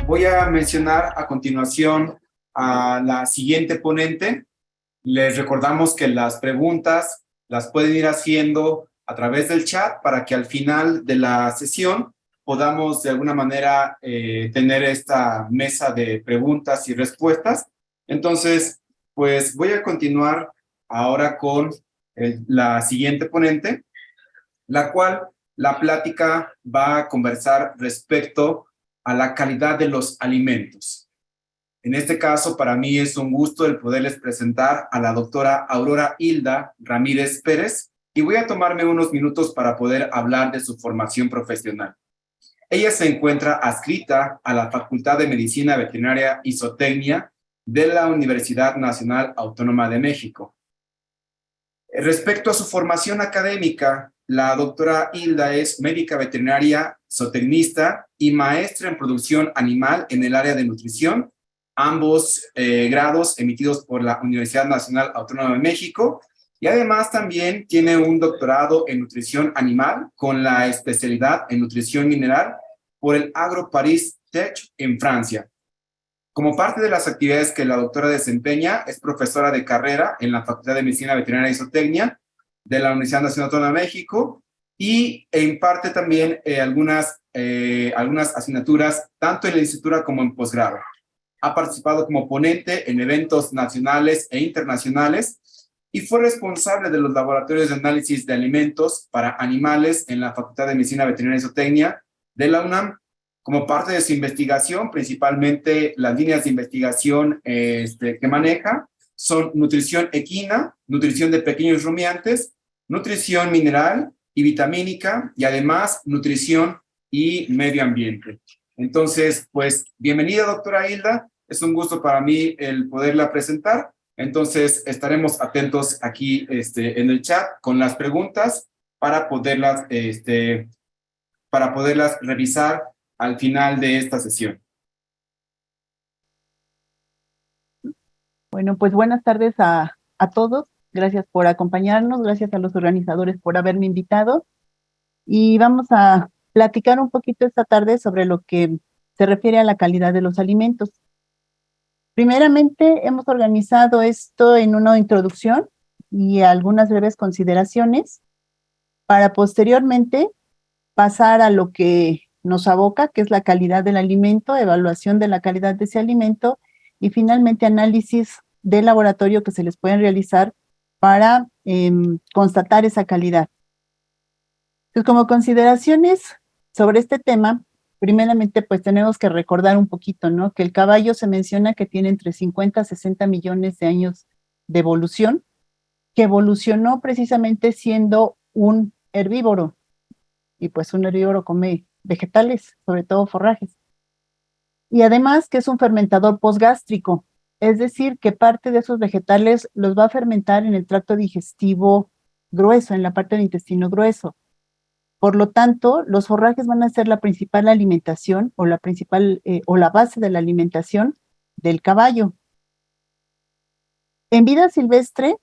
Voy a mencionar a continuación a la siguiente ponente. Les recordamos que las preguntas las pueden ir haciendo a través del chat para que al final de la sesión podamos de alguna manera tener esta mesa de preguntas y respuestas. Entonces, pues voy a continuar ahora con la siguiente ponente, la cual la plática va a conversar respecto a la calidad de los alimentos. En este caso, para mí es un gusto el poderles presentar a la doctora Aurora Hilda Ramírez Pérez, y voy a tomarme unos minutos para poder hablar de su formación profesional. Ella se encuentra adscrita a la Facultad de Medicina Veterinaria y Zootecnia de la Universidad Nacional Autónoma de México. Respecto a su formación académica, la doctora Hilda es médica veterinaria, zootecnista y maestra en producción animal en el área de nutrición, ambos grados emitidos por la Universidad Nacional Autónoma de México, y además también tiene un doctorado en nutrición animal con la especialidad en nutrición mineral por el Agro Paris Tech en Francia. Como parte de las actividades que la doctora desempeña, es profesora de carrera en la Facultad de Medicina Veterinaria y Zootecnia de la Universidad Nacional Autónoma de México, y imparte también algunas asignaturas tanto en la licenciatura como en posgrado. Ha participado como ponente en eventos nacionales e internacionales y fue responsable de los laboratorios de análisis de alimentos para animales en la Facultad de Medicina Veterinaria y Zootecnia de la UNAM. Como parte de su investigación, principalmente las líneas de investigación que maneja son nutrición equina, nutrición de pequeños rumiantes, nutrición mineral y vitamínica, y además nutrición y medio ambiente. Entonces, pues, bienvenida, doctora Hilda. Es un gusto para mí el poderla presentar. Entonces, estaremos atentos aquí en el chat con las preguntas para poderlas revisar al final de esta sesión. Bueno, pues buenas tardes a todos. Gracias por acompañarnos, gracias a los organizadores por haberme invitado. Y vamos a platicar un poquito esta tarde sobre lo que se refiere a la calidad de los alimentos. Primeramente, hemos organizado esto en una introducción y algunas breves consideraciones para posteriormente pasar a lo que nos aboca, que es la calidad del alimento, evaluación de la calidad de ese alimento y finalmente análisis de laboratorio que se les pueden realizar para constatar esa calidad. Entonces, como consideraciones sobre este tema, primeramente pues tenemos que recordar un poquito, ¿no? Que el caballo se menciona que tiene entre 50 a 60 millones de años de evolución, que evolucionó precisamente siendo un herbívoro, y pues un herbívoro come vegetales, sobre todo forrajes. Y además que es un fermentador posgástrico, es decir, que parte de esos vegetales los va a fermentar en el tracto digestivo grueso, en la parte del intestino grueso. Por lo tanto, los forrajes van a ser la principal alimentación o la base de la alimentación del caballo. En vida silvestre,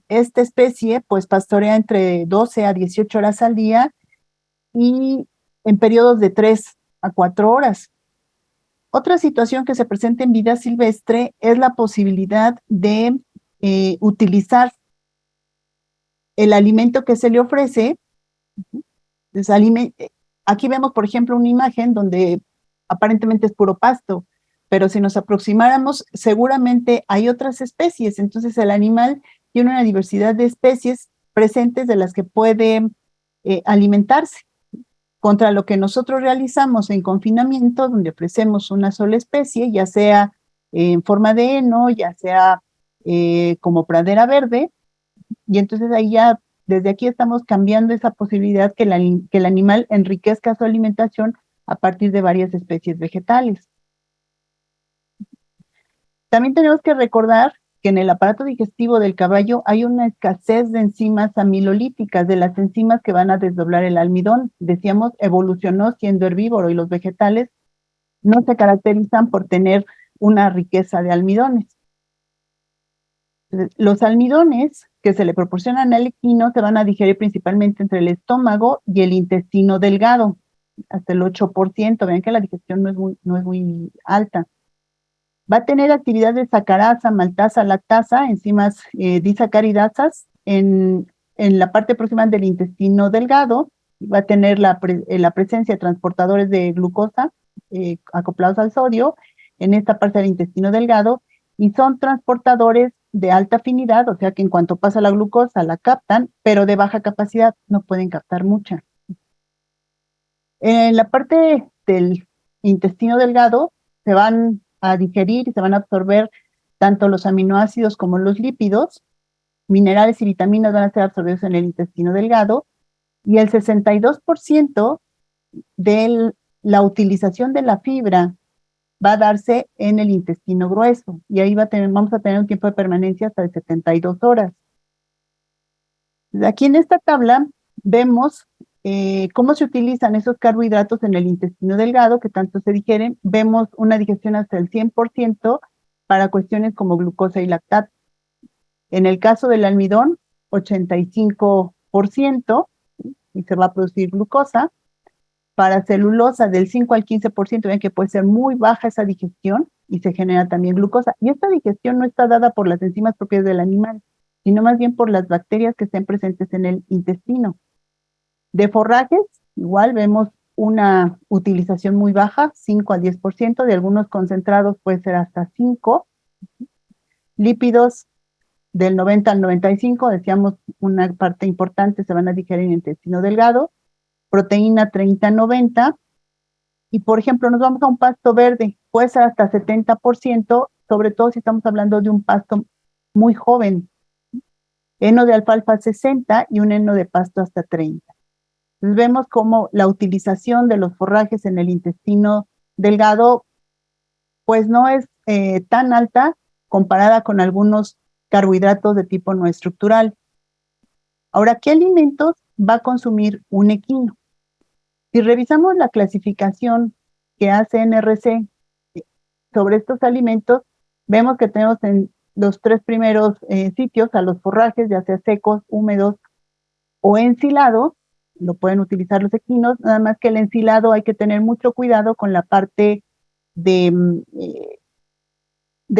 esta especie pues pastorea entre 12 a 18 horas al día y en periodos de 3 a 4 horas. Otra situación que se presenta en vida silvestre es la posibilidad de utilizar el alimento que se le ofrece. Aquí vemos, por ejemplo, una imagen donde aparentemente es puro pasto, pero si nos aproximáramos, seguramente hay otras especies. Entonces, el animal tiene una diversidad de especies presentes de las que puede alimentarse. Contra lo que nosotros realizamos en confinamiento, donde ofrecemos una sola especie, ya sea en forma de heno, ya sea como pradera verde, y entonces ahí ya, desde aquí estamos cambiando esa posibilidad que el animal enriquezca su alimentación a partir de varias especies vegetales. También tenemos que recordar que en el aparato digestivo del caballo hay una escasez de enzimas amilolíticas, de las enzimas que van a desdoblar el almidón. Decíamos, evolucionó siendo herbívoro y los vegetales no se caracterizan por tener una riqueza de almidones. Los almidones que se le proporcionan al equino se van a digerir principalmente entre el estómago y el intestino delgado. hasta el 8%, vean que la digestión no es muy alta. Va a tener actividad de sacarasa, maltasa, lactasa, enzimas disacaridasas en la parte próxima del intestino delgado. Va a tener la presencia de transportadores de glucosa acoplados al sodio en esta parte del intestino delgado, y son transportadores de alta afinidad, o sea que en cuanto pasa la glucosa la captan, pero de baja capacidad, no pueden captar mucha. En la parte del intestino delgado se van a digerir y se van a absorber tanto los aminoácidos como los lípidos. Minerales y vitaminas van a ser absorbidos en el intestino delgado, y el 62% de la utilización de la fibra va a darse en el intestino grueso, y ahí vamos a tener un tiempo de permanencia hasta de 72 horas. Aquí en esta tabla vemos cómo se utilizan esos carbohidratos en el intestino delgado, que tanto se digieren. Vemos una digestión hasta el 100% para cuestiones como glucosa y lactato. En el caso del almidón, 85%, y se va a producir glucosa. Para celulosa, del 5 al 15%, ven que puede ser muy baja esa digestión y se genera también glucosa. Y esta digestión no está dada por las enzimas propias del animal, sino más bien por las bacterias que estén presentes en el intestino. De forrajes, igual vemos una utilización muy baja, 5 al 10%, de algunos concentrados puede ser hasta 5%. Lípidos, del 90 al 95%, decíamos una parte importante se van a digerir en el intestino delgado. Proteína 30-90%, y por ejemplo nos vamos a un pasto verde, puede ser hasta 70%, sobre todo si estamos hablando de un pasto muy joven. Heno de alfalfa 60% y un heno de pasto hasta 30%. Entonces vemos cómo la utilización de los forrajes en el intestino delgado pues no es tan alta comparada con algunos carbohidratos de tipo no estructural. Ahora, ¿qué alimentos va a consumir un equino? Si revisamos la clasificación que hace NRC sobre estos alimentos, vemos que tenemos en los 3 primeros sitios a los forrajes, ya sea secos, húmedos o ensilados. Lo pueden utilizar los equinos, nada más que el ensilado hay que tener mucho cuidado con la parte de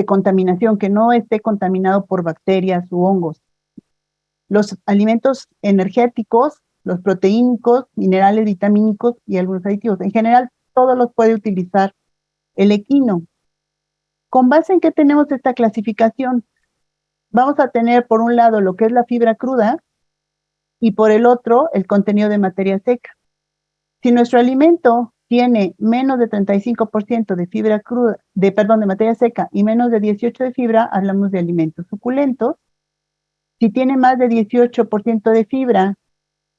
contaminación, que no esté contaminado por bacterias u hongos. Los alimentos energéticos, los proteínicos, minerales, vitamínicos y algunos aditivos. En general, todos los puede utilizar el equino. ¿Con base en qué tenemos esta clasificación? Vamos a tener por un lado lo que es la fibra cruda y por el otro el contenido de materia seca. Si nuestro alimento tiene menos de 35% de fibra cruda, de materia seca y menos de 18% de fibra, hablamos de alimentos suculentos. Si tiene más de 18% de fibra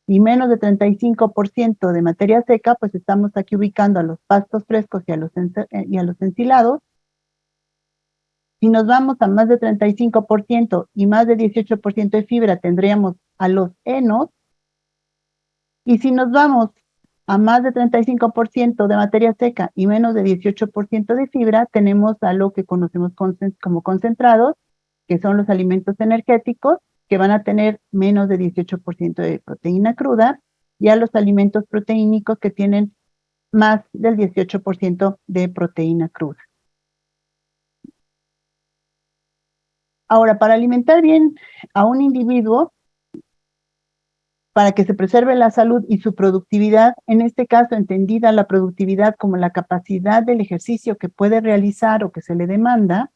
y menos de 35% de materia seca, pues estamos aquí ubicando a los pastos frescos y a los ensilados. Si nos vamos a más de 35% y más de 18% de fibra, tendríamos a los henos. Y si nos vamos a más de 35% de materia seca y menos de 18% de fibra, tenemos a lo que conocemos como concentrados, que son los alimentos energéticos, que van a tener menos de 18% de proteína cruda, y a los alimentos proteínicos que tienen más del 18% de proteína cruda. Ahora, para alimentar bien a un individuo, para que se preserve la salud y su productividad, en este caso entendida la productividad como la capacidad del ejercicio que puede realizar o que se le demanda,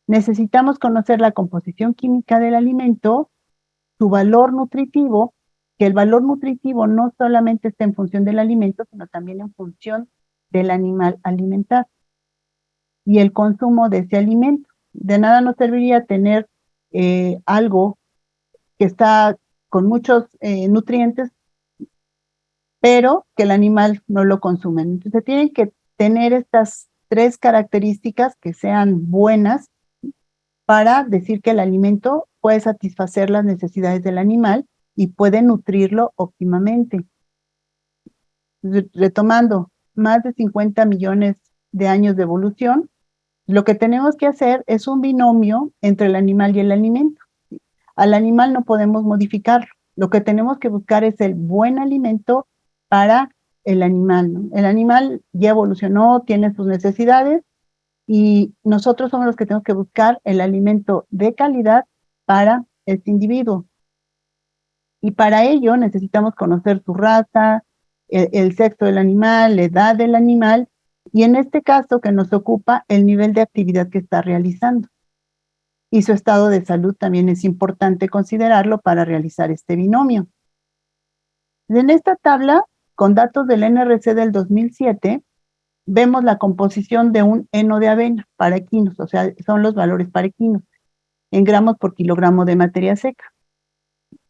necesitamos conocer la composición química del alimento, su valor nutritivo, que el valor nutritivo no solamente está en función del alimento, sino también en función del animal alimentado y el consumo de ese alimento. De nada nos serviría tener algo que está con muchos nutrientes, pero que el animal no lo consume. Entonces tienen que tener estas 3 características que sean buenas para decir que el alimento puede satisfacer las necesidades del animal y puede nutrirlo óptimamente. Retomando, más de 50 millones de años de evolución, lo que tenemos que hacer es un binomio entre el animal y el alimento. Al animal no podemos modificarlo. Lo que tenemos que buscar es el buen alimento para el animal, ¿no? El animal ya evolucionó, tiene sus necesidades y nosotros somos los que tenemos que buscar el alimento de calidad para este individuo. Y para ello necesitamos conocer su raza, el sexo del animal, la edad del animal y en este caso que nos ocupa el nivel de actividad que está realizando. Y su estado de salud también es importante considerarlo para realizar este binomio. En esta tabla, con datos del NRC del 2007, vemos la composición de un heno de avena para equinos, o sea, son los valores para equinos, en gramos por kilogramo de materia seca.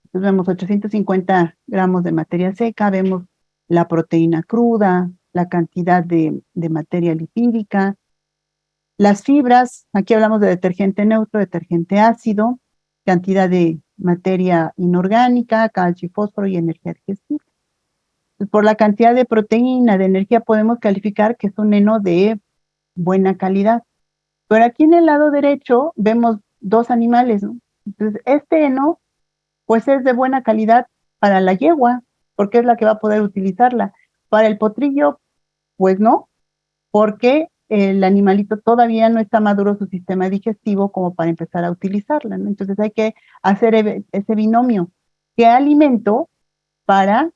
Entonces vemos 850 gramos de materia seca, vemos la proteína cruda, la cantidad de materia lipídica, las fibras, aquí hablamos de detergente neutro, detergente ácido, cantidad de materia inorgánica, calcio y fósforo y energía digestiva. Por la cantidad de proteína, de energía, podemos calificar que es un heno de buena calidad. Pero aquí en el lado derecho vemos dos animales, ¿no? Entonces, este heno, pues es de buena calidad para la yegua, porque es la que va a poder utilizarla. Para el potrillo, pues no, porque el animalito todavía no está maduro su sistema digestivo como para empezar a utilizarla, ¿no? Entonces hay que hacer ese binomio. ¿Qué alimento para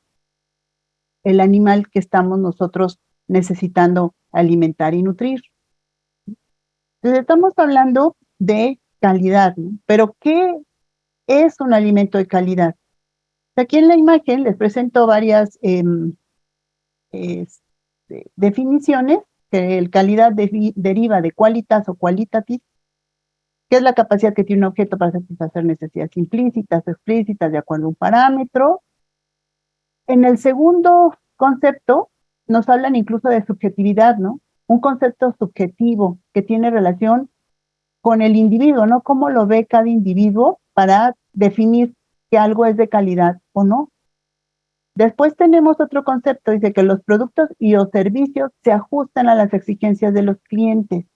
el animal que estamos nosotros necesitando alimentar y nutrir? Entonces estamos hablando de calidad, ¿no? Pero ¿qué es un alimento de calidad? Aquí en la imagen les presento varias definiciones, que el calidad deriva de qualitas o qualitatis, que es la capacidad que tiene un objeto para satisfacer necesidades implícitas o explícitas de acuerdo a un parámetro. En el segundo concepto nos hablan incluso de subjetividad, ¿no? Un concepto subjetivo que tiene relación con el individuo, ¿no? Cómo lo ve cada individuo para definir que algo es de calidad o no. Después tenemos otro concepto, dice que los productos y o servicios se ajustan a las exigencias de los clientes,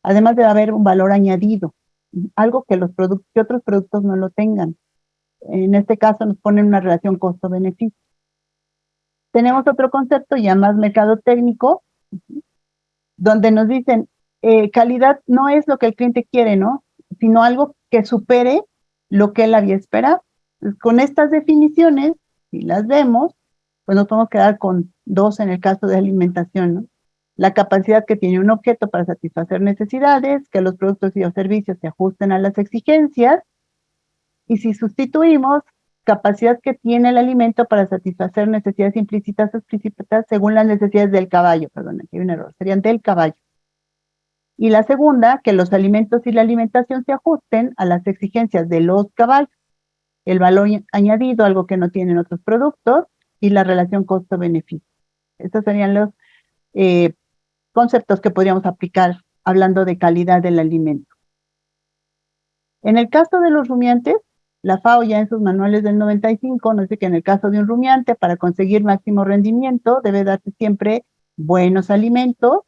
además de haber un valor añadido, algo que que otros productos no lo tengan. En este caso nos ponen una relación costo-beneficio. Tenemos otro concepto ya más mercadotécnico, donde nos dicen, calidad no es lo que el cliente quiere, ¿no? Sino algo que supere lo que él había esperado. Entonces, con estas definiciones, si las vemos, pues nos podemos quedar con dos en el caso de alimentación, ¿no? La capacidad que tiene un objeto para satisfacer necesidades, que los productos y los servicios se ajusten a las exigencias, y si sustituimos capacidad que tiene el alimento para satisfacer necesidades implícitas o explícitas según las necesidades del caballo, perdón, aquí hay un error, serían del caballo. Y la segunda, que los alimentos y la alimentación se ajusten a las exigencias de los caballos, el valor añadido, algo que no tienen otros productos, y la relación costo-beneficio. Estos serían los conceptos que podríamos aplicar hablando de calidad del alimento. En el caso de los rumiantes, la FAO ya en sus manuales del 95 nos dice que en el caso de un rumiante, para conseguir máximo rendimiento, debe darse siempre buenos alimentos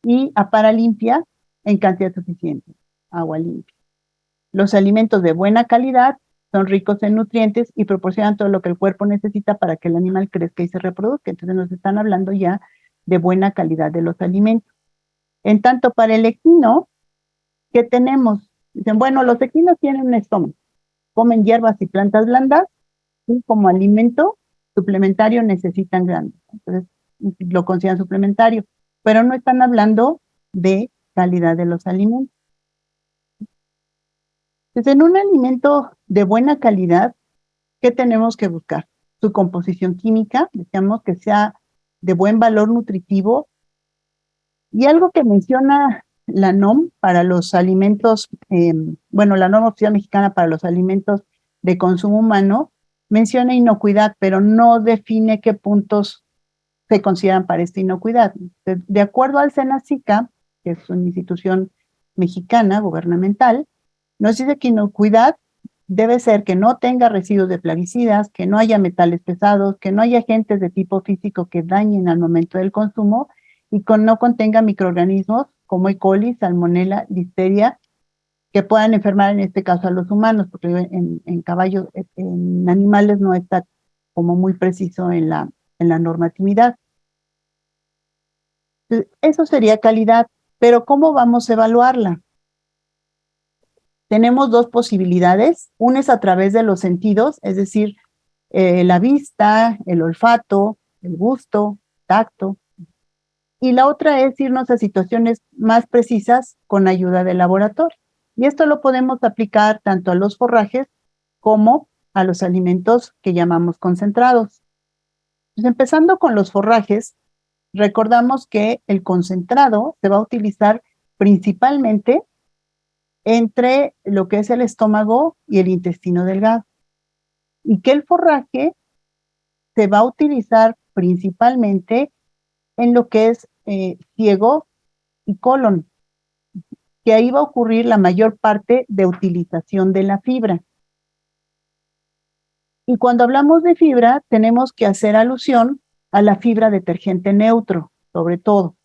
y a para limpia en cantidad suficiente, agua limpia. Los alimentos de buena calidad son ricos en nutrientes y proporcionan todo lo que el cuerpo necesita para que el animal crezca y se reproduzca. Entonces nos están hablando ya de buena calidad de los alimentos. En tanto, para el equino, ¿qué tenemos? Dicen, bueno, los equinos tienen un estómago, comen hierbas y plantas blandas y como alimento suplementario necesitan granos. Entonces lo consideran suplementario, pero no están hablando de calidad de los alimentos. Entonces, en un alimento de buena calidad, ¿qué tenemos que buscar? Su composición química, decíamos que sea de buen valor nutritivo, y algo que menciona la NOM para los alimentos, la norma oficial mexicana para los alimentos de consumo humano, menciona inocuidad, pero no define qué puntos se consideran para esta inocuidad. De acuerdo al SENASICA, que es una institución mexicana gubernamental, nos dice que inocuidad debe ser que no tenga residuos de plaguicidas, que no haya metales pesados, que no haya agentes de tipo físico que dañen al momento del consumo y que no contenga microorganismos como E. coli, salmonella, listeria, que puedan enfermar en este caso a los humanos, porque en caballos, en animales no está como muy preciso en la en la normatividad. Eso sería calidad, pero ¿cómo vamos a evaluarla? Tenemos dos posibilidades. Una es a través de los sentidos, es decir, la vista, el olfato, el gusto, tacto. Y la otra es irnos a situaciones más precisas con ayuda del laboratorio. Y esto lo podemos aplicar tanto a los forrajes como a los alimentos que llamamos concentrados. Pues empezando con los forrajes, recordamos que el concentrado se va a utilizar principalmente entre lo que es el estómago y el intestino delgado. Y que el forraje se va a utilizar principalmente en lo que es ciego y colon, que ahí va a ocurrir la mayor parte de utilización de la fibra. Y cuando hablamos de fibra, tenemos que hacer alusión a la fibra detergente neutro, sobre todo.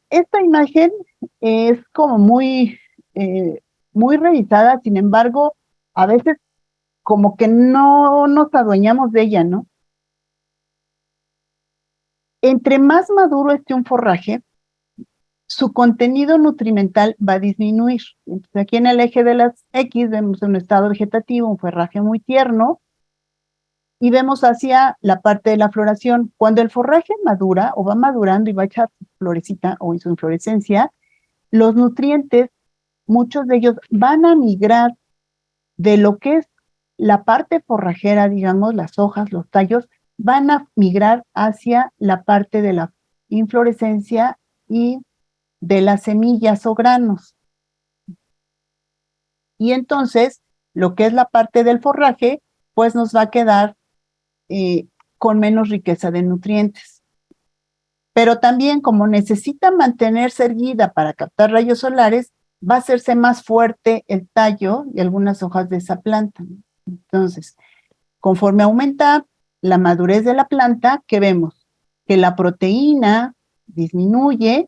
Esta imagen es como muy revisada, sin embargo, a veces como que no nos adueñamos de ella, ¿no? Entre más maduro esté un forraje, su contenido nutrimental va a disminuir. Entonces, aquí en el eje de las X vemos un estado vegetativo, un forraje muy tierno, y vemos hacia la parte de la floración. Cuando el forraje madura o va madurando y va a echar su florecita o su inflorescencia, los nutrientes, muchos de ellos van a migrar de lo que es la parte forrajera, digamos, las hojas, los tallos, van a migrar hacia la parte de la inflorescencia y de las semillas o granos. Y entonces, lo que es la parte del forraje, pues nos va a quedar con menos riqueza de nutrientes. Pero también, como necesita mantenerse erguida para captar rayos solares, va a hacerse más fuerte el tallo y algunas hojas de esa planta. Entonces, conforme aumenta la madurez de la planta, ¿qué vemos? Que la proteína disminuye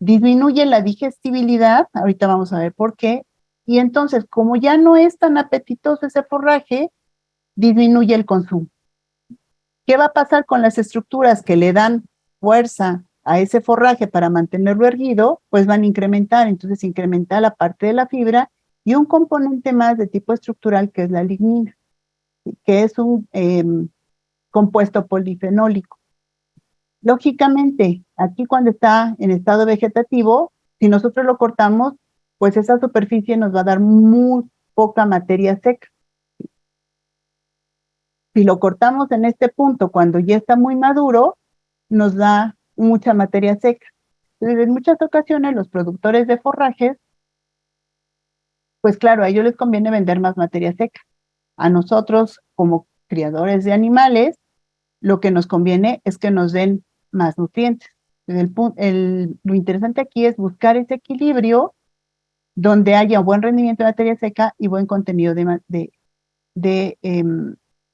la digestibilidad, ahorita vamos a ver por qué, y entonces, como ya no es tan apetitoso ese forraje, disminuye el consumo. ¿Qué va a pasar con las estructuras que le dan fuerza a ese forraje para mantenerlo erguido? Pues van a incrementar, entonces incrementa la parte de la fibra y un componente más de tipo estructural que es la lignina, que es un compuesto polifenólico. Lógicamente, aquí cuando está en estado vegetativo, si nosotros lo cortamos, pues esa superficie nos va a dar muy poca materia seca. Si lo cortamos en este punto, cuando ya está muy maduro, nos da mucha materia seca. Entonces, en muchas ocasiones, los productores de forrajes, pues claro, a ellos les conviene vender más materia seca. A nosotros, como criadores de animales, lo que nos conviene es que nos den más nutrientes. Lo interesante aquí es buscar ese equilibrio donde haya buen rendimiento de materia seca y buen contenido de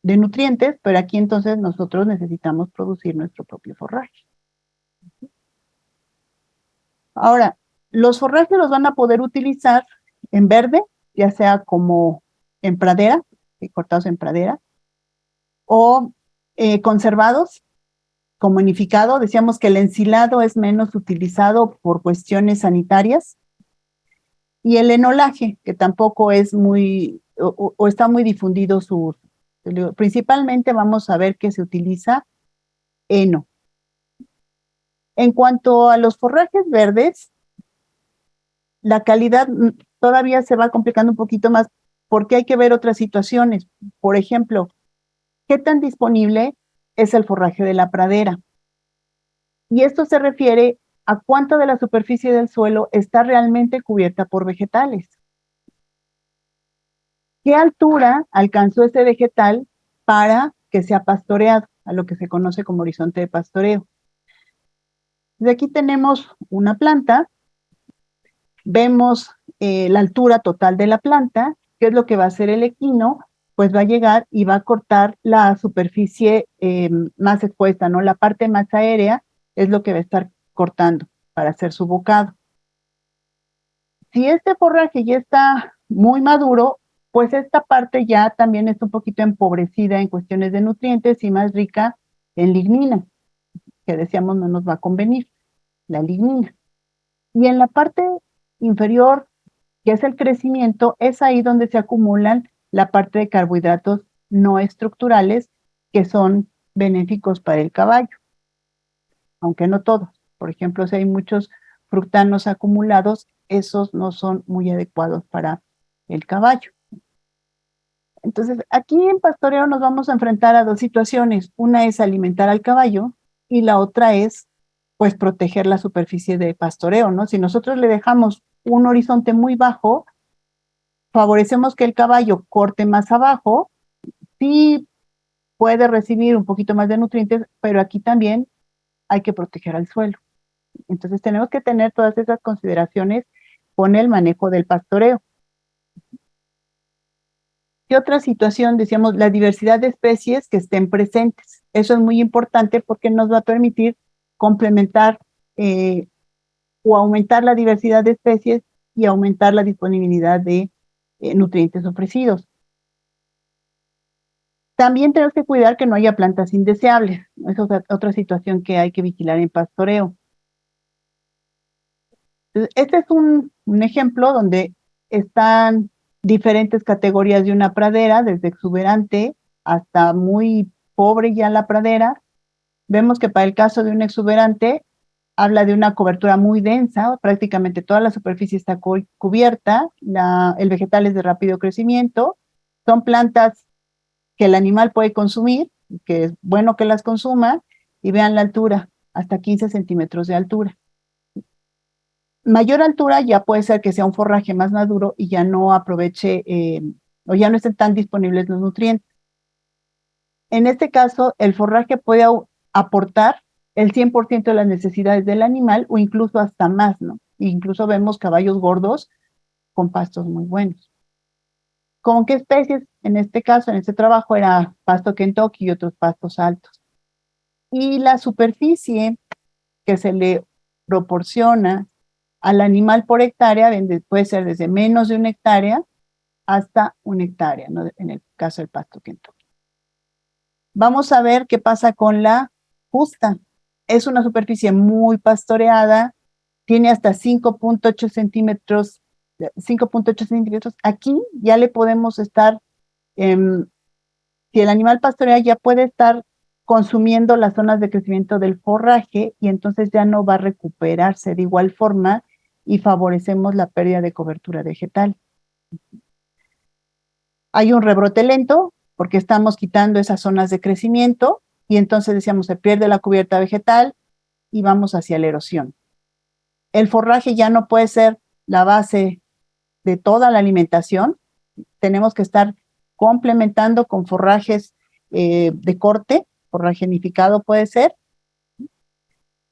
nutrientes, pero aquí entonces nosotros necesitamos producir nuestro propio forraje. Ahora, los forrajes los van a poder utilizar en verde, ya sea como en pradera, cortados en pradera, o conservados como enificado. Decíamos que el ensilado es menos utilizado por cuestiones sanitarias, y el enolaje, que tampoco es muy, o está muy difundido su uso. Principalmente vamos a ver que se utiliza heno. En cuanto a los forrajes verdes, la calidad todavía se va complicando un poquito más porque hay que ver otras situaciones. Por ejemplo, ¿qué tan disponible es el forraje de la pradera? Y esto se refiere a cuánto de la superficie del suelo está realmente cubierta por vegetales. ¿Qué altura alcanzó ese vegetal para que sea pastoreado, a lo que se conoce como horizonte de pastoreo? De aquí tenemos una planta, vemos la altura total de la planta. ¿Qué es lo que va a hacer el equino? Pues va a llegar y va a cortar la superficie más expuesta, ¿no? La parte más aérea es lo que va a estar cortando para hacer su bocado. Si este forraje ya está muy maduro, pues esta parte ya también es un poquito empobrecida en cuestiones de nutrientes y más rica en lignina, que decíamos no nos va a convenir, la lignina. Y en la parte inferior, que es el crecimiento, es ahí donde se acumulan la parte de carbohidratos no estructurales que son benéficos para el caballo, aunque no todos. Por ejemplo, si hay muchos fructanos acumulados, esos no son muy adecuados para el caballo. Entonces, aquí en pastoreo nos vamos a enfrentar a dos situaciones. Una es alimentar al caballo y la otra es, pues, proteger la superficie de pastoreo, ¿no? Si nosotros le dejamos un horizonte muy bajo, favorecemos que el caballo corte más abajo, sí puede recibir un poquito más de nutrientes, pero aquí también hay que proteger al suelo. Entonces, tenemos que tener todas esas consideraciones con el manejo del pastoreo. ¿Qué otra situación? Decíamos, la diversidad de especies que estén presentes. Eso es muy importante porque nos va a permitir complementar o aumentar la diversidad de especies y aumentar la disponibilidad de nutrientes ofrecidos. También tenemos que cuidar que no haya plantas indeseables. Esa es otra situación que hay que vigilar en pastoreo. Entonces, este es un ejemplo donde están diferentes categorías de una pradera, desde exuberante hasta muy pobre ya la pradera. Vemos que para el caso de un exuberante habla de una cobertura muy densa, prácticamente toda la superficie está cubierta, el vegetal es de rápido crecimiento, son plantas que el animal puede consumir, que es bueno que las consuma, y vean la altura, hasta 15 centímetros de altura. Mayor altura ya puede ser que sea un forraje más maduro y ya no aproveche o ya no estén tan disponibles los nutrientes. En este caso, el forraje puede aportar el 100% de las necesidades del animal o incluso hasta más, ¿no? Incluso vemos caballos gordos con pastos muy buenos. ¿Con qué especies? En este caso, en este trabajo era pasto Kentucky y otros pastos altos. Y la superficie que se le proporciona al animal por hectárea puede ser desde menos de 1 hectárea hasta 1 hectárea, ¿no? En el caso del pasto Kentucky. Vamos a ver qué pasa con la justa. Es una superficie muy pastoreada, tiene hasta 5.8 centímetros. 5.8 centímetros. Aquí ya le podemos estar, si el animal pastorea ya puede estar consumiendo las zonas de crecimiento del forraje y entonces ya no va a recuperarse de igual forma y favorecemos la pérdida de cobertura vegetal. Hay un rebrote lento porque estamos quitando esas zonas de crecimiento y entonces decíamos se pierde la cubierta vegetal y vamos hacia la erosión. El forraje ya no puede ser la base de toda la alimentación, tenemos que estar complementando con forrajes de corte, forraje nidificado puede ser,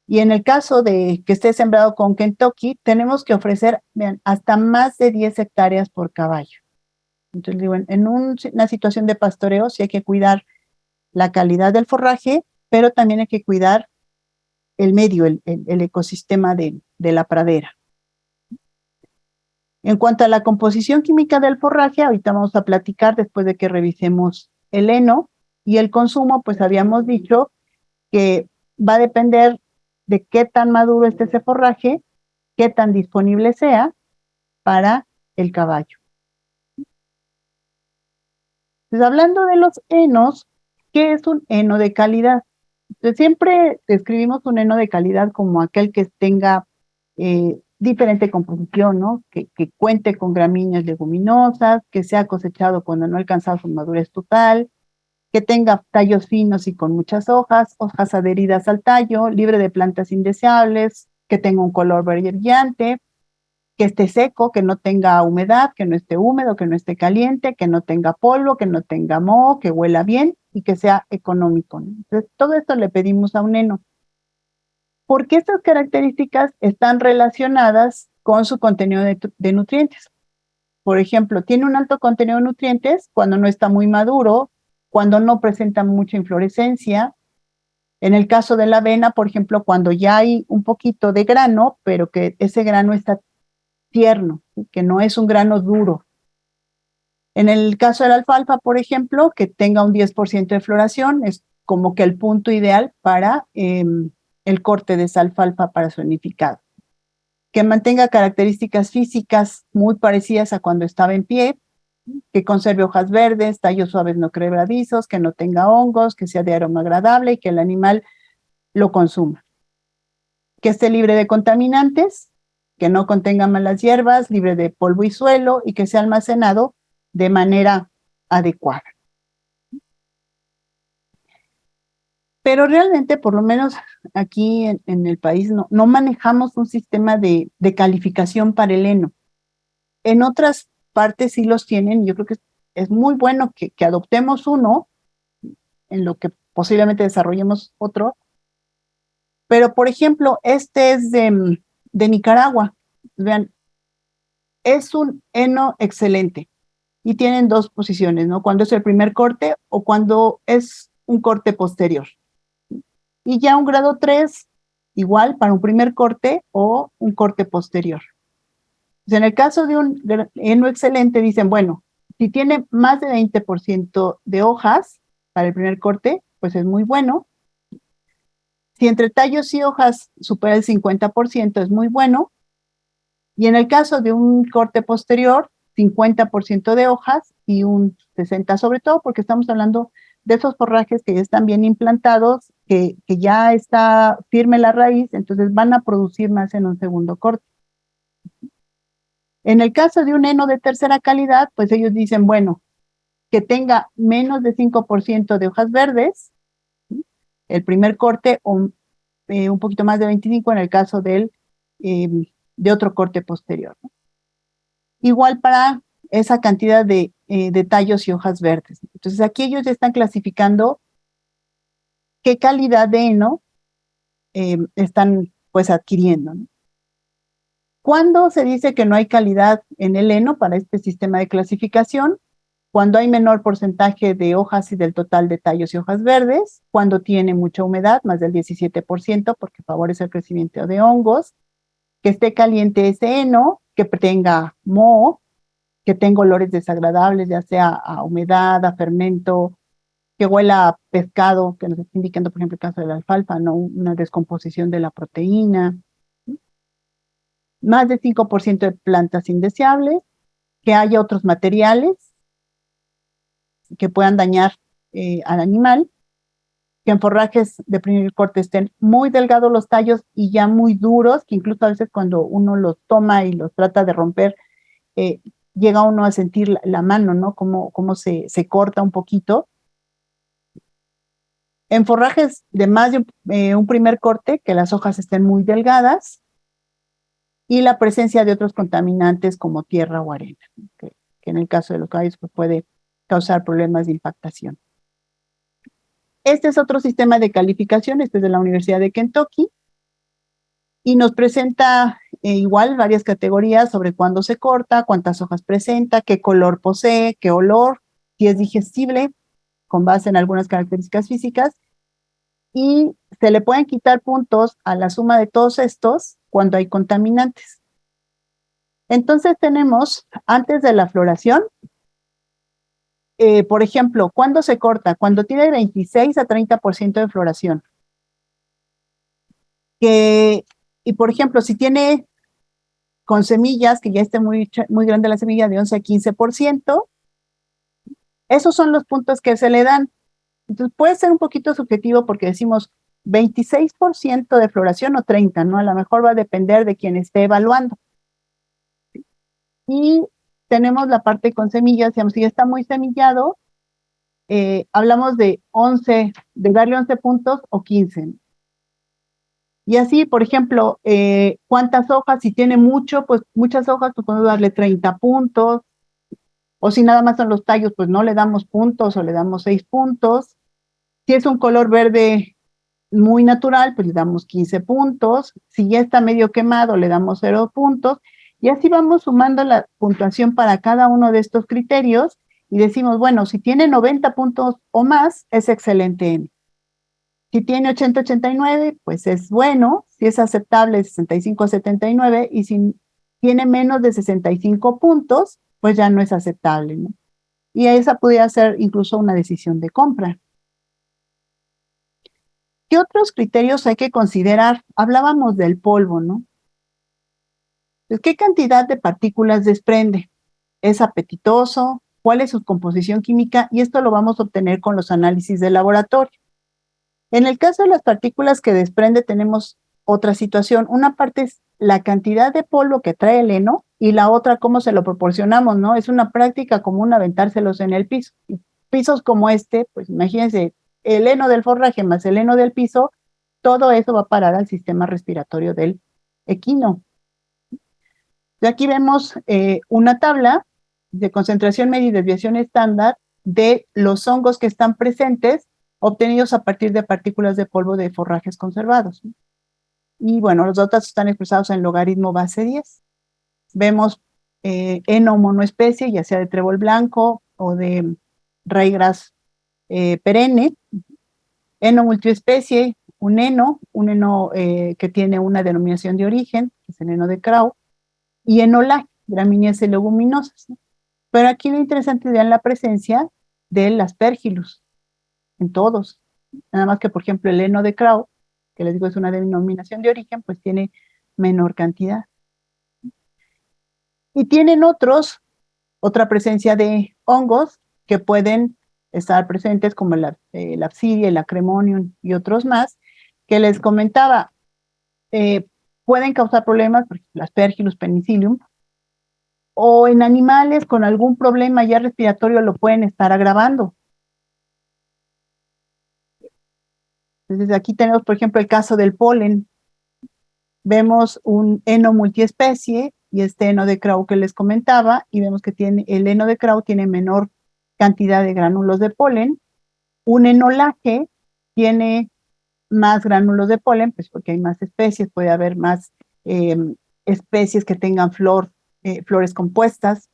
y en el caso de que esté sembrado con Kentucky, tenemos que ofrecer, vean, hasta más de 10 hectáreas por caballo. Entonces digo, en una situación de pastoreo sí hay que cuidar la calidad del forraje, pero también hay que cuidar el medio, el ecosistema de la pradera. En cuanto a la composición química del forraje, ahorita vamos a platicar después de que revisemos el heno y el consumo, pues habíamos dicho que va a depender de qué tan maduro esté ese forraje, qué tan disponible sea para el caballo. Entonces, hablando de los henos, ¿qué es un heno de calidad? Entonces, siempre describimos un heno de calidad como aquel que tenga diferente composición, ¿no? Que cuente con gramíneas leguminosas, que sea cosechado cuando no ha alcanzado su madurez total, que tenga tallos finos y con muchas hojas adheridas al tallo, libre de plantas indeseables, que tenga un color verde brillante, que esté seco, que no tenga humedad, que no esté húmedo, que no esté caliente, que no tenga polvo, que no tenga moho, que huela bien y que sea económico, ¿no? Entonces, todo esto le pedimos a un heno. Porque estas características están relacionadas con su contenido de nutrientes. Por ejemplo, tiene un alto contenido de nutrientes cuando no está muy maduro, cuando no presenta mucha inflorescencia. En el caso de la avena, por ejemplo, cuando ya hay un poquito de grano, pero que ese grano está tierno, que no es un grano duro. En el caso de la alfalfa, por ejemplo, que tenga un 10% de floración, es como que el punto ideal para el corte de esa alfalfa para su nidificado. Que mantenga características físicas muy parecidas a cuando estaba en pie, que conserve hojas verdes, tallos suaves no quebradizos, que no tenga hongos, que sea de aroma agradable y que el animal lo consuma. Que esté libre de contaminantes, que no contenga malas hierbas, libre de polvo y suelo y que sea almacenado de manera adecuada. Pero realmente, por lo menos aquí en el país, no manejamos un sistema de calificación para el heno. En otras partes sí los tienen, yo creo que es muy bueno que adoptemos uno, en lo que posiblemente desarrollemos otro. Pero, por ejemplo, este es de Nicaragua. Vean, es un heno excelente y tienen dos posiciones, ¿no? Cuando es el primer corte o cuando es un corte posterior. Y ya un grado 3, igual para un primer corte o un corte posterior. Pues en el caso de un heno excelente, dicen, bueno, si tiene más de 20% de hojas para el primer corte, pues es muy bueno. Si entre tallos y hojas supera el 50%, es muy bueno. Y en el caso de un corte posterior, 50% de hojas y un 60%, sobre todo porque estamos hablando de esos forrajes que ya están bien implantados, que ya está firme la raíz, entonces van a producir más en un segundo corte. En el caso de un heno de tercera calidad, pues ellos dicen, bueno, que tenga menos de 5% de hojas verdes, ¿sí? El primer corte, o un poquito más de 25% en el caso de otro corte posterior, ¿no? Igual para esa cantidad de tallos y hojas verdes. Entonces aquí ellos ya están clasificando qué calidad de heno están pues adquiriendo, ¿no? ¿Cuándo se dice que no hay calidad en el heno para este sistema de clasificación? Cuando hay menor porcentaje de hojas y del total de tallos y hojas verdes, cuando tiene mucha humedad, más del 17%, porque favorece el crecimiento de hongos, que esté caliente ese heno, que tenga moho, que tenga olores desagradables, ya sea a humedad, a fermento, que huela a pescado, que nos está indicando, por ejemplo, el caso de la alfalfa, ¿no? Una descomposición de la proteína. Más de 5% de plantas indeseables, que haya otros materiales que puedan dañar al animal, que en forrajes de primer corte estén muy delgados los tallos y ya muy duros, que incluso a veces cuando uno los toma y los trata de romper, llega uno a sentir la mano, ¿no? Cómo se corta un poquito. En forrajes de más de un primer corte, que las hojas estén muy delgadas, y la presencia de otros contaminantes como tierra o arena, que en el caso de los caballos pues puede causar problemas de impactación. Este es otro sistema de calificación, este es de la Universidad de Kentucky, y nos presenta igual varias categorías sobre cuándo se corta, cuántas hojas presenta, qué color posee, qué olor, si es digestible, con base en algunas características físicas, y se le pueden quitar puntos a la suma de todos estos cuando hay contaminantes. Entonces tenemos, antes de la floración, por ejemplo, ¿cuándo se corta? Cuando tiene 26 a 30% de floración. Y por ejemplo, si tiene con semillas, que ya esté muy grande la semilla, de 11 a 15%, esos son los puntos que se le dan. Entonces puede ser un poquito subjetivo porque decimos 26% de floración o 30%, ¿no? A lo mejor va a depender de quien esté evaluando. Y tenemos la parte con semillas, digamos, si ya está muy semillado, hablamos de darle 11 puntos o 15. Y así, por ejemplo, ¿cuántas hojas? Si tiene pues muchas hojas, pues podemos darle 30 puntos. O si nada más son los tallos, pues no le damos puntos o le damos 6 puntos. Si es un color verde muy natural, pues le damos 15 puntos. Si ya está medio quemado, le damos 0 puntos. Y así vamos sumando la puntuación para cada uno de estos criterios y decimos, bueno, si tiene 90 puntos o más, es excelente. Si tiene 80-89, pues es bueno. Si es aceptable, 65-79. Y si tiene menos de 65 puntos, pues ya no es aceptable, ¿no? y esa pudiera ser incluso una decisión de compra. ¿Qué otros criterios hay que considerar? Hablábamos del polvo, ¿no? Pues, ¿qué cantidad de partículas desprende? ¿Es apetitoso? ¿Cuál es su composición química? Y esto lo vamos a obtener con los análisis de laboratorio. En el caso de las partículas que desprende tenemos otra situación. Una parte es la cantidad de polvo que trae el heno y la otra cómo se lo proporcionamos, ¿no? Es una práctica común aventárselos en el piso. Y pisos como este, pues imagínense, el heno del forraje más el heno del piso, todo eso va a parar al sistema respiratorio del equino. Y aquí vemos una tabla de concentración media y desviación estándar de los hongos que están presentes obtenidos a partir de partículas de polvo de forrajes conservados. Y bueno, los datos están expresados en logaritmo base 10. Vemos heno monoespecie, ya sea de trébol blanco o de raygrass perenne, heno multiespecie, un heno que tiene una denominación de origen, que es el heno de Crowe, y enolaje, gramíneas y leguminosas. Pero aquí lo interesante es la presencia del aspergillus en todos. Nada más que, por ejemplo, el heno de Crowe, que les digo es una denominación de origen, pues tiene menor cantidad. Y tienen otra presencia de hongos que pueden estar presentes como la Apsidia, el Acremonium y otros más, que les comentaba, pueden causar problemas, por ejemplo, Aspergillus penicillium, o en animales con algún problema ya respiratorio lo pueden estar agravando. Entonces aquí tenemos, por ejemplo, el caso del polen. Vemos un heno multiespecie y este heno de Crowe que les comentaba, y vemos que el heno de Crowe tiene menor cantidad de gránulos de polen. Un enolaje tiene más gránulos de polen, pues porque hay más especies, puede haber más especies que tengan flores compuestas,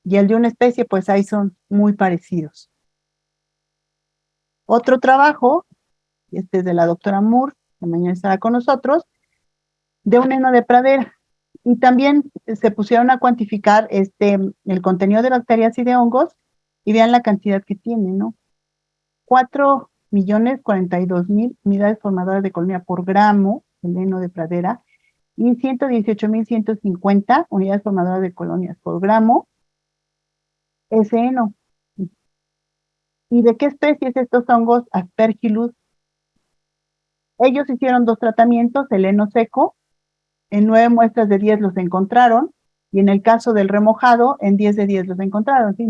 y el de una especie, pues ahí son muy parecidos. Otro trabajo, este es de la doctora Moore, que mañana estará con nosotros, de un heno de pradera. Y también se pusieron a cuantificar el contenido de bacterias y de hongos, y vean la cantidad que tiene, ¿no? 4.042.000 unidades formadoras de colonia por gramo, el heno de pradera, y 118.150 unidades formadoras de colonias por gramo, ese heno. ¿Y de qué especies estos hongos? Aspergillus. Ellos hicieron 2 tratamientos, el heno seco, en 9 muestras de 10 los encontraron, y en el caso del remojado, en 10 de 10 los encontraron. ¿Sí?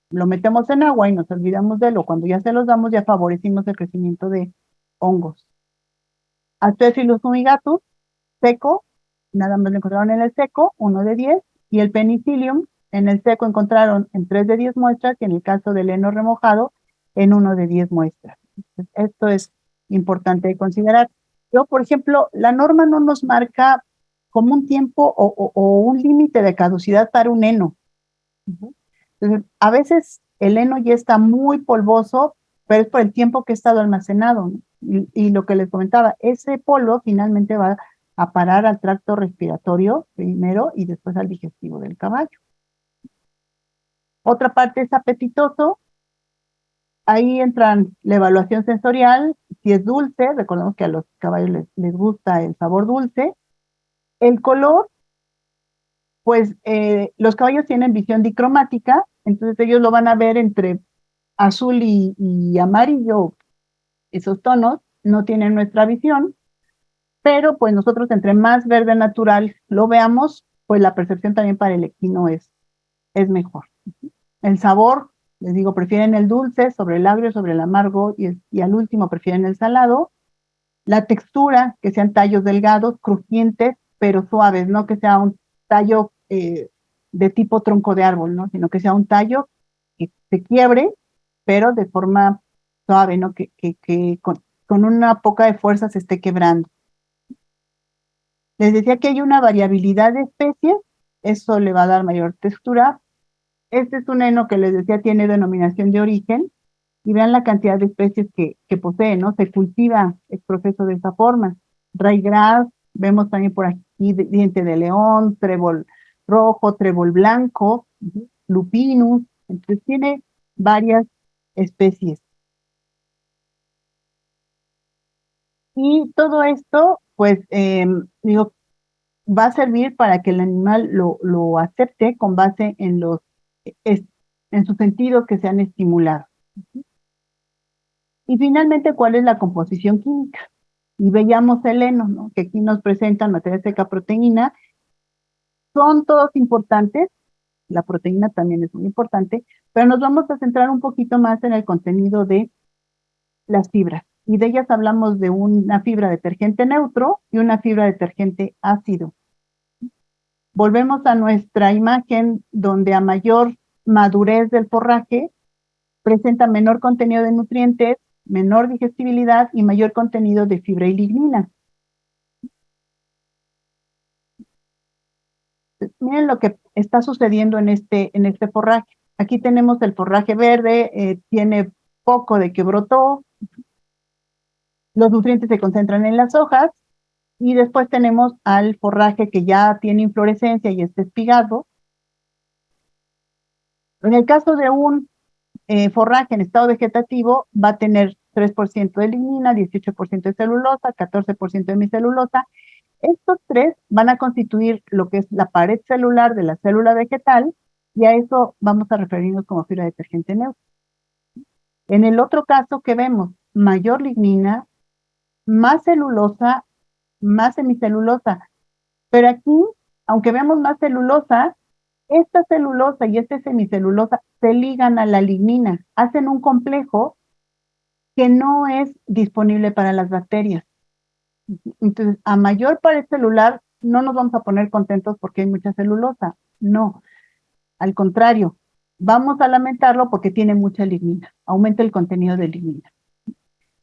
Lo metemos en agua y nos olvidamos de él, o cuando ya se los damos, ya favorecimos el crecimiento de hongos. Aspergillus fumigatus, seco, nada más lo encontraron en el seco, 1 de 10, y el penicillium, en el seco encontraron en 3 de 10 muestras, y en el caso del heno remojado, en 1 de 10 muestras. Entonces, esto es importante considerar. Yo, por ejemplo, la norma no nos marca como un tiempo o un límite de caducidad para un heno. Entonces, a veces el heno ya está muy polvoso, pero es por el tiempo que ha estado almacenado, ¿no? Y lo que les comentaba, ese polvo finalmente va a parar al tracto respiratorio primero y después al digestivo del caballo. Otra parte es apetitoso. Ahí entran la evaluación sensorial, si es dulce, recordemos que a los caballos les gusta el sabor dulce. El color, pues los caballos tienen visión dicromática, entonces ellos lo van a ver entre azul y amarillo, esos tonos no tienen nuestra visión, pero pues nosotros entre más verde natural lo veamos, pues la percepción también para el equino es mejor. El sabor, les digo, prefieren el dulce sobre el agrio, sobre el amargo, y al último prefieren el salado. La textura, que sean tallos delgados, crujientes, pero suaves, no que sea un tallo de tipo tronco de árbol, ¿no? Sino que sea un tallo que se quiebre, pero de forma suave, ¿no? Que con una poca de fuerza se esté quebrando. Les decía que hay una variabilidad de especies, eso le va a dar mayor textura. Este es un heno que les decía tiene denominación de origen, y vean la cantidad de especies que posee, ¿no? Se cultiva el proceso de esta forma. Raygrass, vemos también por aquí diente de león, trébol rojo, trébol blanco, lupinus, Entonces tiene varias especies. Y todo esto, pues, digo, va a servir para que el animal lo acepte con base en en sus sentidos que se han estimulado. Y finalmente, ¿cuál es la composición química? Y veíamos el heno, ¿no? Que aquí nos presentan materia seca, proteína. Son todos importantes, la proteína también es muy importante, pero nos vamos a centrar un poquito más en el contenido de las fibras. Y de ellas hablamos de una fibra detergente neutro y una fibra detergente ácido. Volvemos a nuestra imagen donde a mayor madurez del forraje presenta menor contenido de nutrientes, menor digestibilidad y mayor contenido de fibra y lignina. Miren lo que está sucediendo en este forraje. Aquí tenemos el forraje verde, tiene poco de que brotó, los nutrientes se concentran en las hojas, y después tenemos al forraje que ya tiene inflorescencia y está espigado. En el caso de un forraje en estado vegetativo, va a tener 3% de lignina, 18% de celulosa, 14% de hemicelulosa. Estos tres van a constituir lo que es la pared celular de la célula vegetal, y a eso vamos a referirnos como fibra detergente neutra. En el otro caso que vemos, mayor lignina, más celulosa, más hemicelulosa. Pero aquí, aunque vemos más celulosa, esta celulosa y esta semicelulosa se ligan a la lignina, hacen un complejo que no es disponible para las bacterias. Entonces, a mayor pared celular, no nos vamos a poner contentos porque hay mucha celulosa. No, al contrario, vamos a lamentarlo porque tiene mucha lignina, aumenta el contenido de lignina.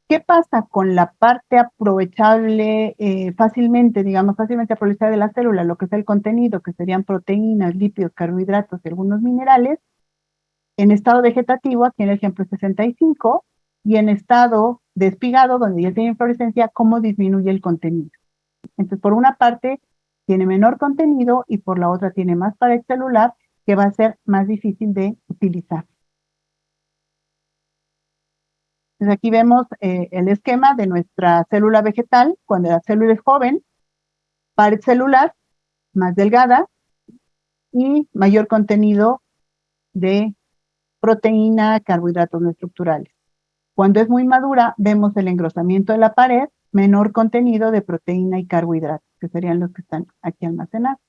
¿Qué pasa con la parte aprovechable fácilmente aprovechable de la célula? Lo que es el contenido, que serían proteínas, lípidos, carbohidratos y algunos minerales. En estado vegetativo, aquí en el ejemplo 65, y en estado despigado, donde ya tiene inflorescencia, ¿cómo disminuye el contenido? Entonces, por una parte, tiene menor contenido y por la otra tiene más pared celular, que va a ser más difícil de utilizar. Entonces aquí vemos el esquema de nuestra célula vegetal cuando la célula es joven, pared celular más delgada y mayor contenido de proteína, carbohidratos no estructurales. Cuando es muy madura, vemos el engrosamiento de la pared, menor contenido de proteína y carbohidratos, que serían los que están aquí almacenados.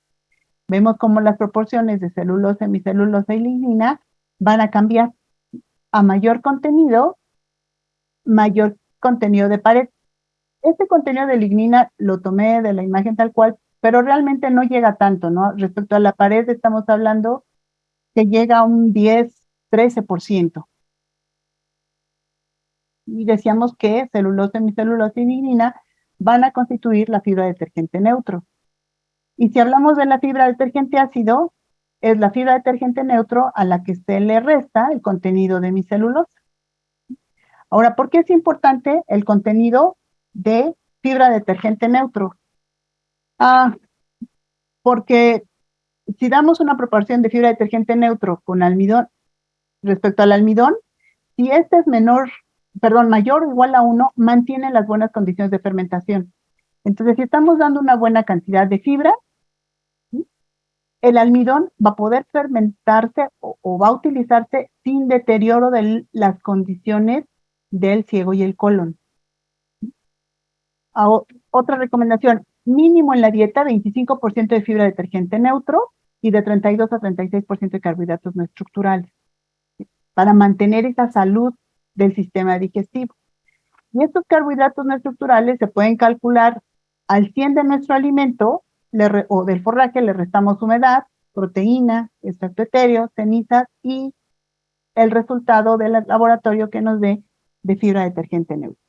Vemos cómo las proporciones de celulosa, hemicelulosa y lignina van a cambiar. A mayor contenido de pared. Este contenido de lignina lo tomé de la imagen tal cual, pero realmente no llega tanto, ¿no? Respecto a la pared estamos hablando que llega a un 10, 13%. Y decíamos que celulosa, hemicelulosa y lignina van a constituir la fibra detergente neutro. Y si hablamos de la fibra detergente ácido, es la fibra detergente neutro a la que se le resta el contenido de hemicelulosa. Ahora, ¿por qué es importante el contenido de fibra detergente neutro? Porque si damos una proporción de fibra detergente neutro con almidón respecto al almidón, si este es mayor o igual a 1, mantiene las buenas condiciones de fermentación. Entonces, si estamos dando una buena cantidad de fibra, ¿sí?, el almidón va a poder fermentarse o va a utilizarse sin deterioro de las condiciones del ciego y el colon. Otra recomendación, mínimo en la dieta 25% de fibra detergente neutro y de 32 a 36% de carbohidratos no estructurales, ¿sí?, para mantener esa salud del sistema digestivo. Y estos carbohidratos no estructurales se pueden calcular al 100 de nuestro alimento o del forraje, le restamos humedad, proteína, extracto etéreo, cenizas y el resultado del laboratorio que nos dé de fibra detergente neutro.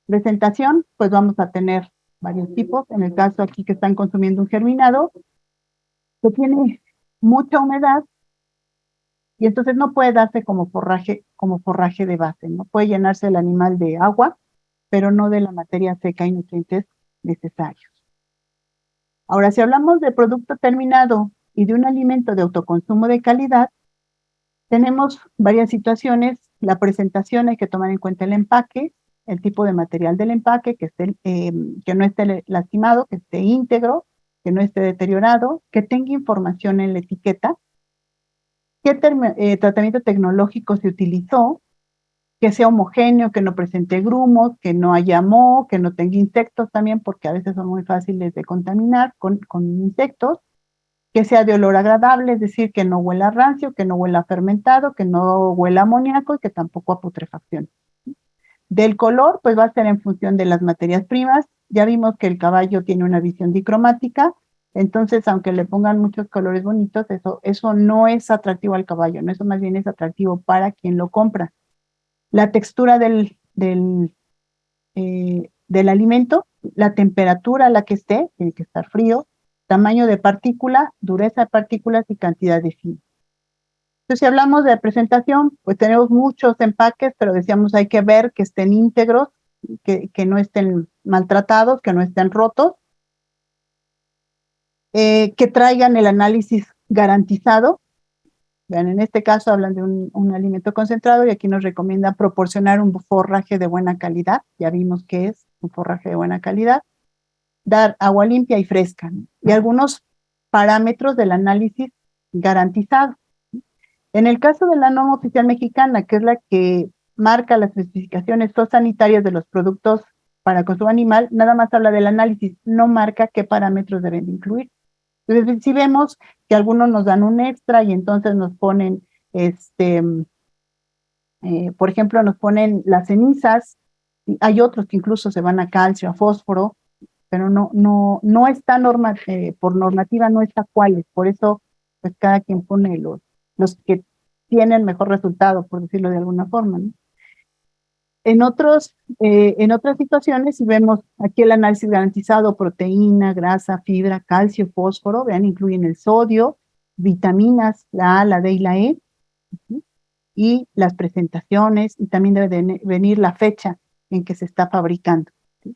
Presentación, pues vamos a tener varios tipos. En el caso aquí que están consumiendo un germinado que tiene mucha humedad y entonces no puede darse como forraje de base, no puede llenarse el animal de agua, pero no de la materia seca y nutrientes necesarios. Ahora, si hablamos de producto terminado y de un alimento de autoconsumo de calidad, Tenemos varias situaciones. La presentación, hay que tomar en cuenta el empaque, el tipo de material del empaque, que no esté lastimado, que esté íntegro, que no esté deteriorado, que tenga información en la etiqueta, qué tratamiento tecnológico se utilizó, que sea homogéneo, que no presente grumos, que no haya moho, que no tenga insectos también, porque a veces son muy fáciles de contaminar con insectos, que sea de olor agradable, es decir, que no huela a rancio, que no huela a fermentado, que no huela a amoníaco y que tampoco a putrefacción. Del color, pues va a ser en función de las materias primas. Ya vimos que el caballo tiene una visión dicromática, entonces aunque le pongan muchos colores bonitos, eso no es atractivo al caballo, ¿no? Eso más bien es atractivo para quien lo compra. La textura del alimento, la temperatura a la que esté, tiene que estar frío, tamaño de partícula, dureza de partículas y cantidad de fibra. Entonces, si hablamos de presentación, pues tenemos muchos empaques, pero decíamos hay que ver que estén íntegros, que no estén maltratados, que no estén rotos, que traigan el análisis garantizado. Vean, en este caso hablan de un alimento concentrado y aquí nos recomienda proporcionar un forraje de buena calidad. Ya vimos que es un forraje de buena calidad. Dar agua limpia y fresca, ¿no? Y algunos parámetros del análisis garantizado. En el caso de la norma oficial mexicana, que es la que marca las especificaciones sanitarias de los productos para consumo animal, nada más habla del análisis, no marca qué parámetros deben de incluir. Entonces, si vemos que algunos nos dan un extra y entonces nos ponen, por ejemplo, nos ponen las cenizas, y hay otros que incluso se van a calcio, a fósforo, pero no está por normativa, no está cuáles. Por eso, pues cada quien pone los que tienen mejor resultado, por decirlo de alguna forma, ¿no? En otras situaciones, si vemos aquí el análisis garantizado, proteína, grasa, fibra, calcio, fósforo, vean, incluyen el sodio, vitaminas, la A, la D y la E, ¿sí? Y las presentaciones, y también debe de venir la fecha en que se está fabricando. ¿Sí?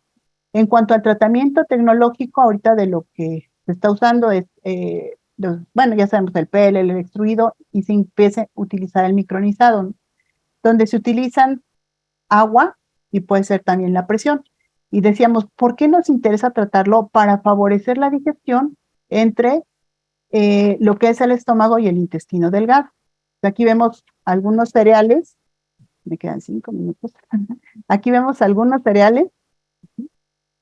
En cuanto al tratamiento tecnológico, ahorita de lo que se está usando es, bueno, ya sabemos el PL, el extruido, y se empieza a utilizar el micronizado, ¿no? Donde se utilizan agua y puede ser también la presión. Y decíamos, ¿por qué nos interesa tratarlo? Para favorecer la digestión entre lo que es el estómago y el intestino delgado. Aquí vemos algunos cereales, me quedan 5 minutos. Aquí vemos algunos cereales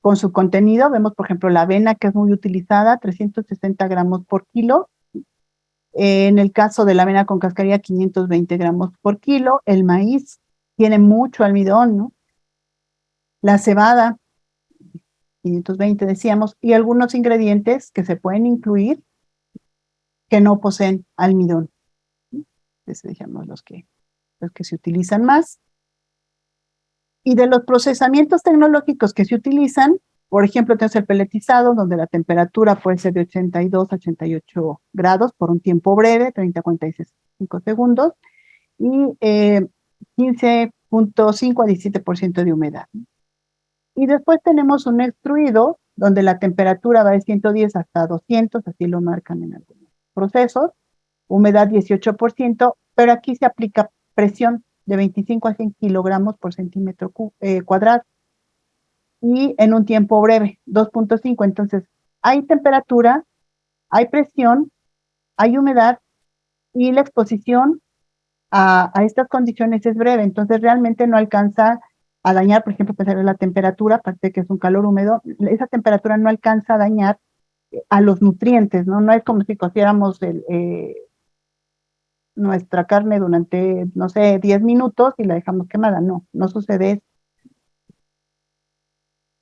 con su contenido. Vemos, por ejemplo, la avena, que es muy utilizada, 360 gramos por kilo. En el caso de la avena con cascarilla, 520 gramos por kilo. El maíz tiene mucho almidón, ¿no? La cebada, 520 decíamos, y algunos ingredientes que se pueden incluir que no poseen almidón. Entonces, dejamos los que se utilizan más. Y de los procesamientos tecnológicos que se utilizan, por ejemplo, tenemos el peletizado, donde la temperatura puede ser de 82 a 88 grados por un tiempo breve, 30 a 45 segundos, y 15.5 a 17% de humedad. Y después tenemos un extruido, donde la temperatura va de 110 hasta 200, así lo marcan en algunos procesos, humedad 18%, pero aquí se aplica presión de 25 a 100 kilogramos por centímetro cuadrado, y en un tiempo breve, 2.5. Entonces, hay temperatura, hay presión, hay humedad, y la exposición a estas condiciones es breve, entonces realmente no alcanza a dañar, por ejemplo, pensar en la temperatura, aparte de que es un calor húmedo, esa temperatura no alcanza a dañar a los nutrientes, ¿no? No es como si cociéramos nuestra carne durante, no sé, 10 minutos y la dejamos quemada, no sucede eso.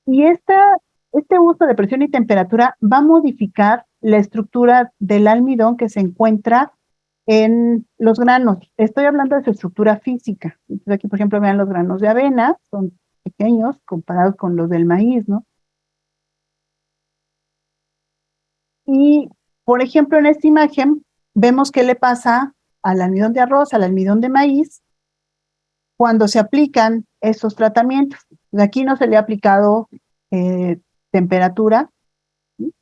Y este uso de presión y temperatura va a modificar la estructura del almidón que se encuentra en los granos. Estoy hablando de su estructura física. Entonces aquí, por ejemplo, vean los granos de avena, son pequeños comparados con los del maíz, ¿no? Y, por ejemplo, en esta imagen vemos qué le pasa al almidón de arroz, al almidón de maíz, cuando se aplican estos tratamientos. Aquí no se le ha aplicado temperatura, ¿sí?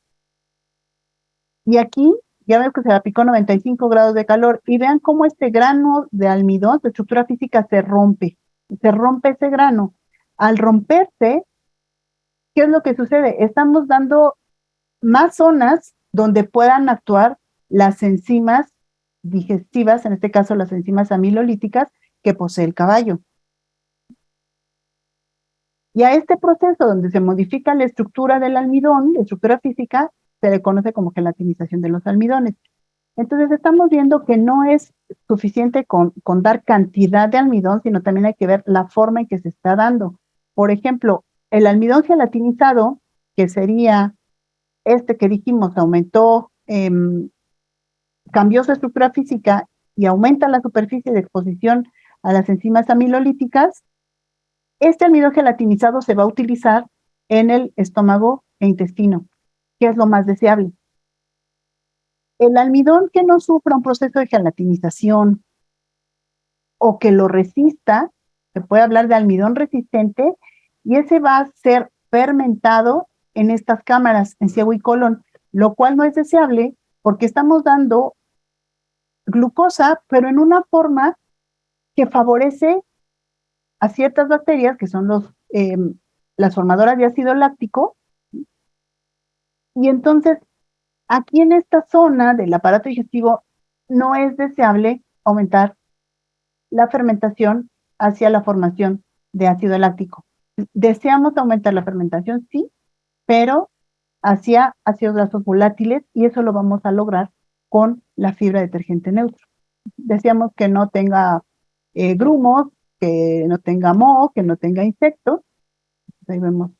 Y aquí ya veo que se aplicó 95 grados de calor, y vean cómo este grano de almidón, su estructura física se rompe ese grano. Al romperse, ¿qué es lo que sucede? Estamos dando más zonas donde puedan actuar las enzimas digestivas, en este caso las enzimas amilolíticas que posee el caballo. Y a este proceso donde se modifica la estructura del almidón, la estructura física, se le conoce como gelatinización de los almidones. Entonces estamos viendo que no es suficiente con dar cantidad de almidón, sino también hay que ver la forma en que se está dando. Por ejemplo, el almidón gelatinizado, que sería este que dijimos, cambió su estructura física y aumenta la superficie de exposición a las enzimas amilolíticas. Este almidón gelatinizado se va a utilizar en el estómago e intestino, que es lo más deseable. El almidón que no sufra un proceso de gelatinización o que lo resista, se puede hablar de almidón resistente, y ese va a ser fermentado en estas cámaras, en ciego y colon, lo cual no es deseable porque estamos dando glucosa, pero en una forma que favorece a ciertas bacterias, que son las formadoras de ácido láctico, y entonces aquí en esta zona del aparato digestivo no es deseable aumentar la fermentación hacia la formación de ácido láctico. Deseamos aumentar la fermentación, sí, pero hacia ácidos grasos volátiles, y eso lo vamos a lograr con la fibra detergente neutro. Decíamos que no tenga grumos, que no tenga moho, que no tenga insectos. Ahí vemos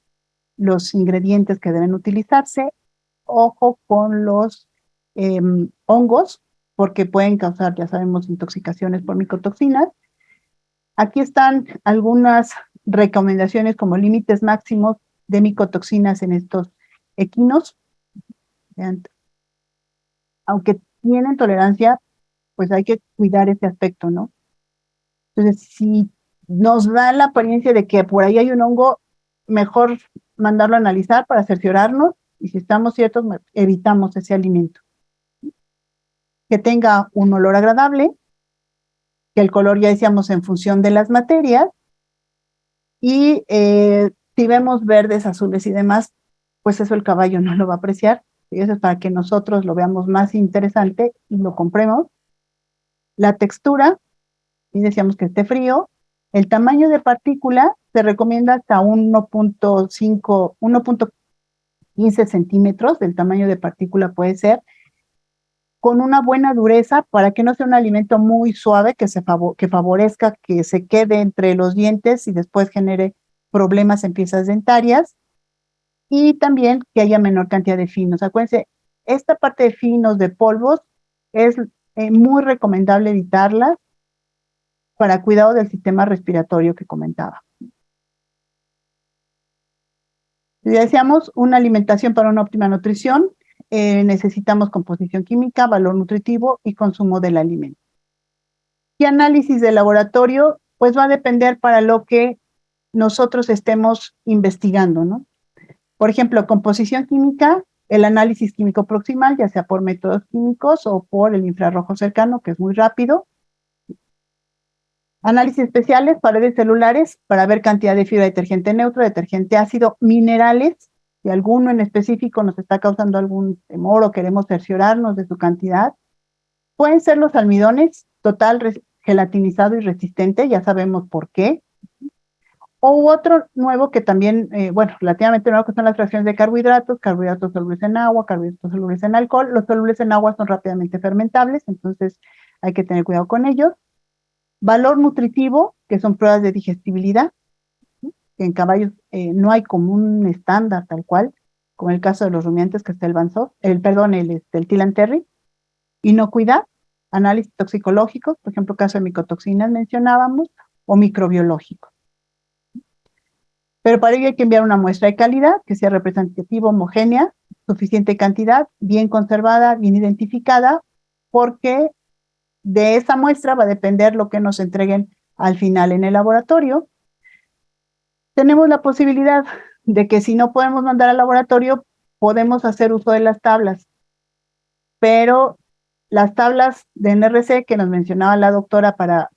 los ingredientes que deben utilizarse. Ojo con los hongos, porque pueden causar, ya sabemos, intoxicaciones por micotoxinas. Aquí están algunas recomendaciones como límites máximos de micotoxinas en estos equinos. Vean, aunque tienen tolerancia, pues hay que cuidar ese aspecto, ¿no? Entonces, si nos da la apariencia de que por ahí hay un hongo, mejor mandarlo a analizar para cerciorarnos, y si estamos ciertos, evitamos ese alimento. Que tenga un olor agradable, que el color ya decíamos en función de las materias, y si vemos verdes, azules y demás, pues eso el caballo no lo va a apreciar, y eso es para que nosotros lo veamos más interesante y lo compremos. La textura, y decíamos que esté frío. El tamaño de partícula se recomienda hasta 1.5, 1.15 centímetros del tamaño de partícula puede ser, con una buena dureza para que no sea un alimento muy suave que favorezca que se quede entre los dientes y después genere problemas en piezas dentarias, y también que haya menor cantidad de finos. Acuérdense, esta parte de finos, de polvos, es muy recomendable evitarlas para cuidado del sistema respiratorio que comentaba. Si deseamos una alimentación para una óptima nutrición, necesitamos composición química, valor nutritivo y consumo del alimento. ¿Qué análisis de laboratorio? Pues va a depender para lo que nosotros estemos investigando, ¿no? Por ejemplo, composición química, el análisis químico proximal, ya sea por métodos químicos o por el infrarrojo cercano, que es muy rápido. Análisis especiales, paredes celulares, para ver cantidad de fibra detergente neutro, detergente ácido, minerales, si alguno en específico nos está causando algún temor o queremos cerciorarnos de su cantidad. Pueden ser los almidones, total gelatinizado y resistente, ya sabemos por qué. O otro nuevo que también, bueno, relativamente nuevo, que son las fracciones de carbohidratos solubles en agua, carbohidratos solubles en alcohol. Los solubles en agua son rápidamente fermentables, entonces hay que tener cuidado con ellos. Valor nutritivo, que son pruebas de digestibilidad, que en caballos no hay como un estándar tal cual, como el caso de los rumiantes, que está el Tilland Terry. Inocuidad, análisis toxicológicos, por ejemplo, caso de micotoxinas mencionábamos, o microbiológicos. Pero para ello hay que enviar una muestra de calidad, que sea representativa, homogénea, suficiente cantidad, bien conservada, bien identificada, porque de esa muestra va a depender lo que nos entreguen al final en el laboratorio. Tenemos la posibilidad de que si no podemos mandar al laboratorio, podemos hacer uso de las tablas. pero las tablas de NRC que nos mencionaba la doctora para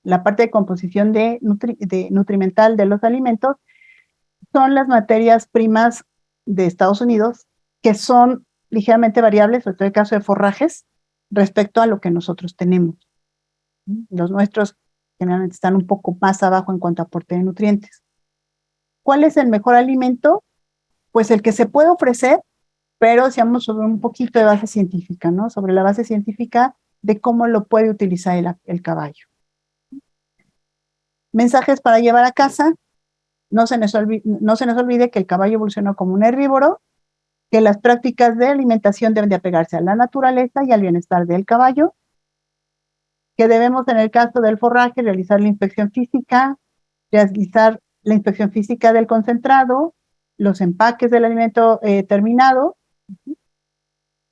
la parte de composición de nutrimental de los alimentos son las materias primas de Estados Unidos que son ligeramente variables, sobre todo en el caso de forrajes, respecto a lo que nosotros tenemos. Los nuestros generalmente están un poco más abajo en cuanto a aporte de nutrientes. ¿Cuál es el mejor alimento? Pues el que se puede ofrecer, pero seamos sobre un poquito de base científica, ¿no? Sobre la base científica de cómo lo puede utilizar el caballo. Mensajes para llevar a casa. No se nos olvide que el caballo evolucionó como un herbívoro, que las prácticas de alimentación deben de apegarse a la naturaleza y al bienestar del caballo, que debemos, en el caso del forraje, realizar la inspección física, realizar la inspección física del concentrado, los empaques del alimento terminado,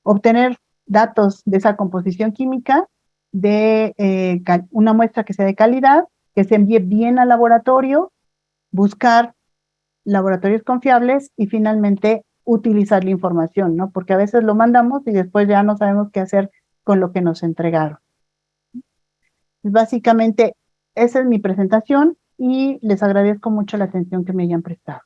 obtener datos de esa composición química, de una muestra que sea de calidad, que se envíe bien al laboratorio, buscar laboratorios confiables y finalmente utilizar la información, ¿no? Porque a veces lo mandamos y después ya no sabemos qué hacer con lo que nos entregaron. Básicamente, esa es mi presentación y les agradezco mucho la atención que me hayan prestado.